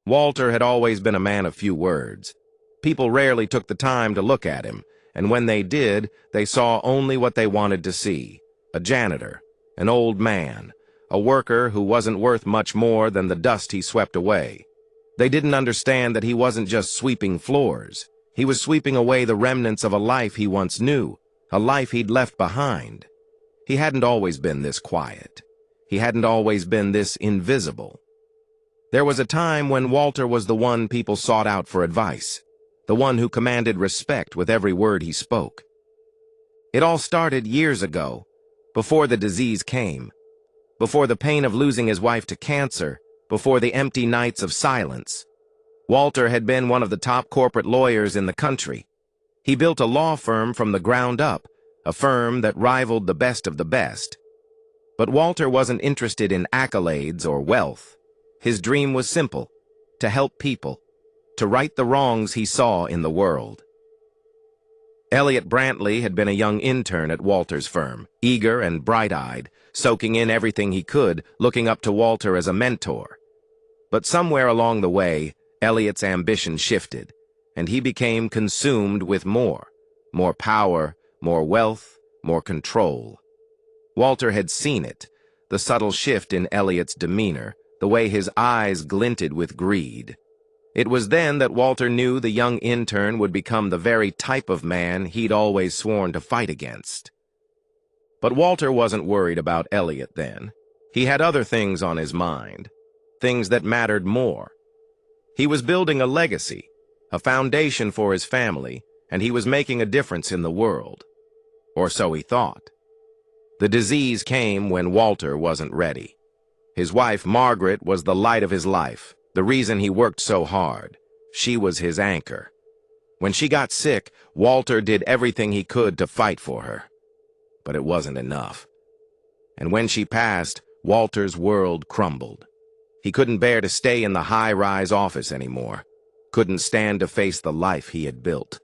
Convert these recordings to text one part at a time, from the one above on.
Walter had always been a man of few words. People rarely took the time to look at him, and when they did, they saw only what they wanted to see: a janitor, an old man, a worker who wasn't worth much more than the dust he swept away. They didn't understand that he wasn't just sweeping floors. He was sweeping away the remnants of a life he once knew, a life he'd left behind. He hadn't always been this quiet. He hadn't always been this invisible. There was a time when Walter was the one people sought out for advice, the one who commanded respect with every word he spoke. It all started years ago, before the disease came, before the pain of losing his wife to cancer, before the empty nights of silence. Walter had been one of the top corporate lawyers in the country. He built a law firm from the ground up, a firm that rivaled the best of the best. But Walter wasn't interested in accolades or wealth. His dream was simple: to help people, to right the wrongs he saw in the world. Elliot Brantley had been a young intern at Walter's firm, eager and bright-eyed, soaking in everything he could, looking up to Walter as a mentor. But somewhere along the way, Elliot's ambition shifted, and he became consumed with more power, more wealth, more control. Walter had seen it, the subtle shift in Elliot's demeanor, the way his eyes glinted with greed. It was then that Walter knew the young intern would become the very type of man he'd always sworn to fight against. But Walter wasn't worried about Elliot then. He had other things on his mind, things that mattered more. He was building a legacy, a foundation for his family, and he was making a difference in the world. Or so he thought. The disease came when Walter wasn't ready. His wife, Margaret, was the light of his life, the reason he worked so hard. She was his anchor. When she got sick, Walter did everything he could to fight for her. But it wasn't enough. And when she passed, Walter's world crumbled. He couldn't bear to stay in the high-rise office anymore, couldn't stand to face the life he had built.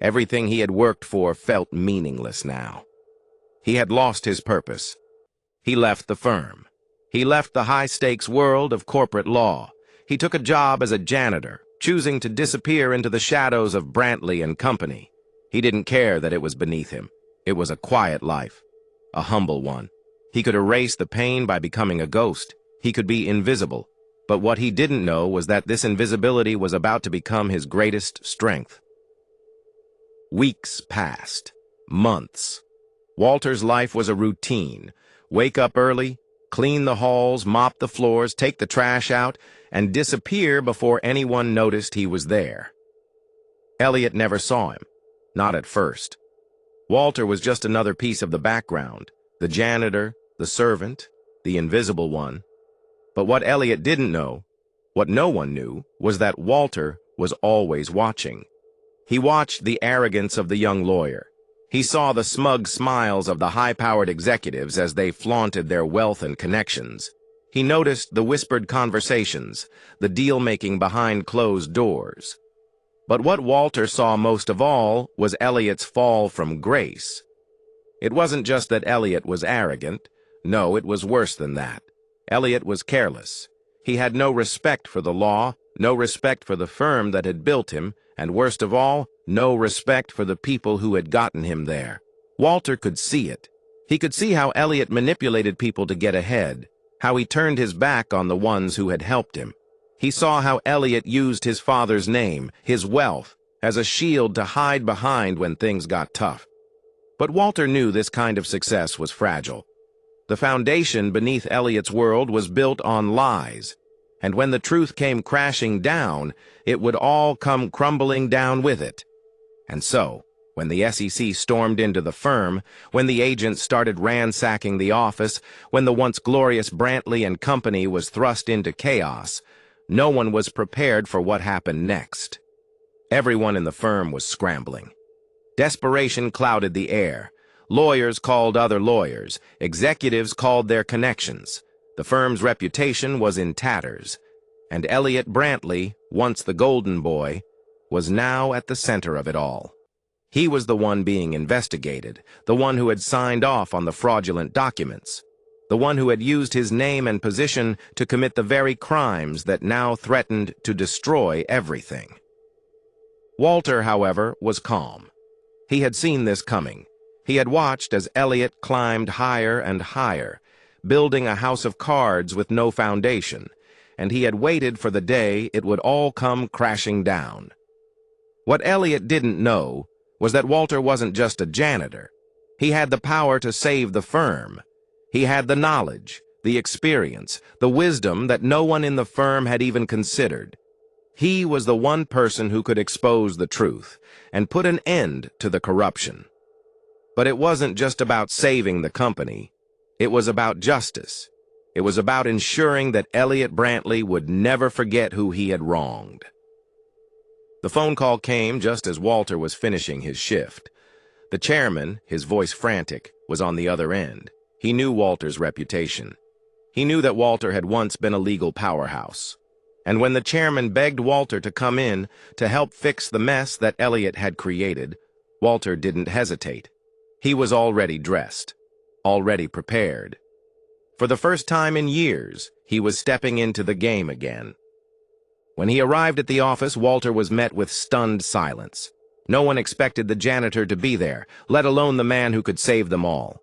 Everything he had worked for felt meaningless now. He had lost his purpose. He left the firm. He left the high-stakes world of corporate law. He took a job as a janitor, choosing to disappear into the shadows of Brantley and Company. He didn't care that it was beneath him. It was a quiet life, a humble one. He could erase the pain by becoming a ghost. He could be invisible. But what he didn't know was that this invisibility was about to become his greatest strength. Weeks passed. Months. Walter's life was a routine. Wake up early, clean the halls, mop the floors, take the trash out, and disappear before anyone noticed he was there. Elliot never saw him, not at first. Walter was just another piece of the background, the janitor, the servant, the invisible one. But what Elliot didn't know, what no one knew, was that Walter was always watching. He watched the arrogance of the young lawyer. He saw the smug smiles of the high-powered executives as they flaunted their wealth and connections. He noticed the whispered conversations, the deal-making behind closed doors. But what Walter saw most of all was Elliot's fall from grace. It wasn't just that Elliot was arrogant. No, it was worse than that. Elliot was careless. He had no respect for the law, no respect for the firm that had built him, and worst of all, no respect for the people who had gotten him there. Walter could see it. He could see how Elliot manipulated people to get ahead, how he turned his back on the ones who had helped him. He saw how Elliot used his father's name, his wealth, as a shield to hide behind when things got tough. But Walter knew this kind of success was fragile. The foundation beneath Elliot's world was built on lies, and when the truth came crashing down, it would all come crumbling down with it. And so, when the SEC stormed into the firm, when the agents started ransacking the office, when the once glorious Brantley and Company was thrust into chaos, no one was prepared for what happened next. Everyone in the firm was scrambling. Desperation clouded the air. Lawyers called other lawyers. Executives called their connections. The firm's reputation was in tatters. And Elliot Brantley, once the golden boy, was now at the center of it all. He was the one being investigated, the one who had signed off on the fraudulent documents. the one who had used his name and position to commit the very crimes that now threatened to destroy everything. Walter, however, was calm. He had seen this coming. He had watched as Elliot climbed higher and higher, building a house of cards with no foundation, and he had waited for the day it would all come crashing down. What Elliot didn't know was that Walter wasn't just a janitor. He had the power to save the firm. He had the knowledge, the experience, the wisdom that no one in the firm had even considered. He was the one person who could expose the truth and put an end to the corruption. But it wasn't just about saving the company. It was about justice. It was about ensuring that Elliot Brantley would never forget who he had wronged. The phone call came just as Walter was finishing his shift. The chairman, his voice frantic, was on the other end. He knew Walter's reputation. He knew that Walter had once been a legal powerhouse. And when the chairman begged Walter to come in to help fix the mess that Elliot had created, Walter didn't hesitate. He was already dressed, already prepared. For the first time in years, he was stepping into the game again. When he arrived at the office, Walter was met with stunned silence. No one expected the janitor to be there, let alone the man who could save them all.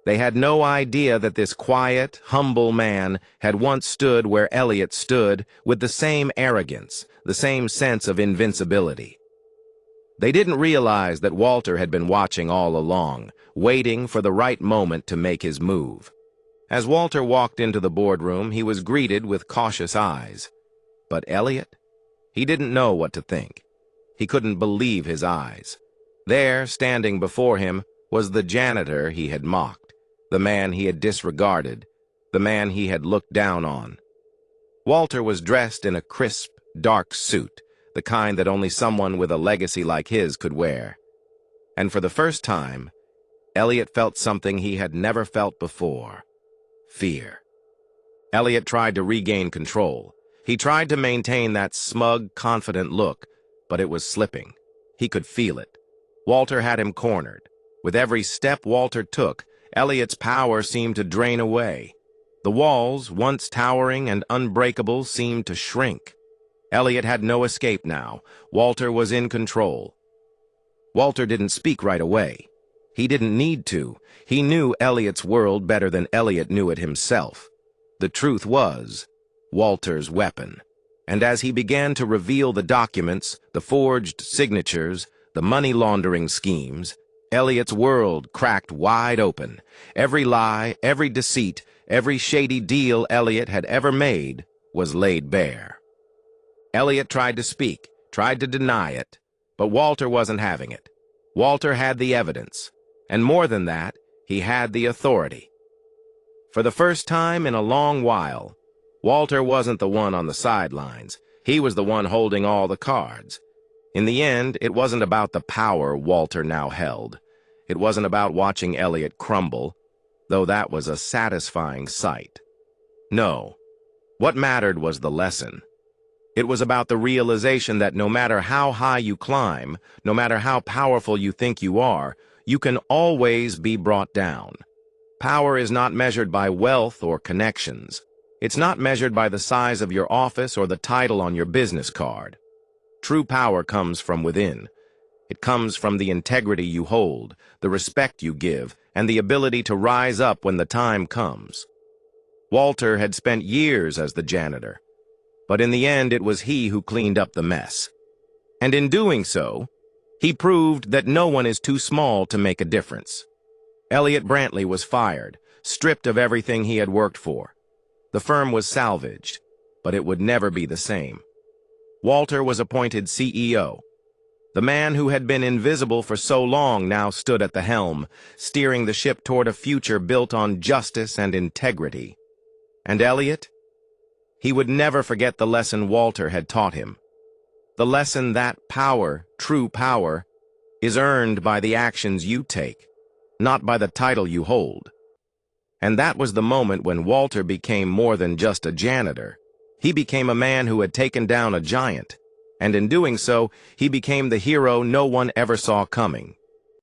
They had no idea that this quiet, humble man had once stood where Elliot stood with the same arrogance, the same sense of invincibility. They didn't realize that Walter had been watching all along, waiting for the right moment to make his move. As Walter walked into the boardroom, he was greeted with cautious eyes. But Elliot? He didn't know what to think. He couldn't believe his eyes. There, standing before him, was the janitor he had mocked, the man he had disregarded, the man he had looked down on. Walter was dressed in a crisp, dark suit, the kind that only someone with a legacy like his could wear. And for the first time, Elliot felt something he had never felt before: fear. Elliot tried to regain control. He tried to maintain that smug, confident look, but it was slipping. He could feel it. Walter had him cornered. With every step Walter took, Elliot's power seemed to drain away. The walls, once towering and unbreakable, seemed to shrink. Elliot had no escape now. Walter was in control. Walter didn't speak right away. He didn't need to. He knew Elliot's world better than Elliot knew it himself. The truth was Walter's weapon. And as he began to reveal the documents, the forged signatures, the money laundering schemes, Elliot's world cracked wide open. Every lie, every deceit, every shady deal Elliot had ever made was laid bare. Elliot tried to speak, tried to deny it, but Walter wasn't having it. Walter had the evidence, and more than that, he had the authority. For the first time in a long while, Walter wasn't the one on the sidelines. He was the one holding all the cards. In the end, it wasn't about the power Walter now held. It wasn't about watching Elliot crumble, though that was a satisfying sight. No, what mattered was the lesson. It was about the realization that no matter how high you climb, no matter how powerful you think you are, you can always be brought down. Power is not measured by wealth or connections. It's not measured by the size of your office or the title on your business card. True power comes from within. It comes from the integrity you hold, the respect you give, and the ability to rise up when the time comes. Walter had spent years as the janitor, but in the end it was he who cleaned up the mess. And in doing so, he proved that no one is too small to make a difference. Elliot Brantley was fired, stripped of everything he had worked for. The firm was salvaged, but it would never be the same. Walter was appointed CEO. The man who had been invisible for so long now stood at the helm, steering the ship toward a future built on justice and integrity. And Elliot? He would never forget the lesson Walter had taught him. The lesson that power, true power, is earned by the actions you take, not by the title you hold. And that was the moment when Walter became more than just a janitor. He became a man who had taken down a giant, and in doing so, he became the hero no one ever saw coming.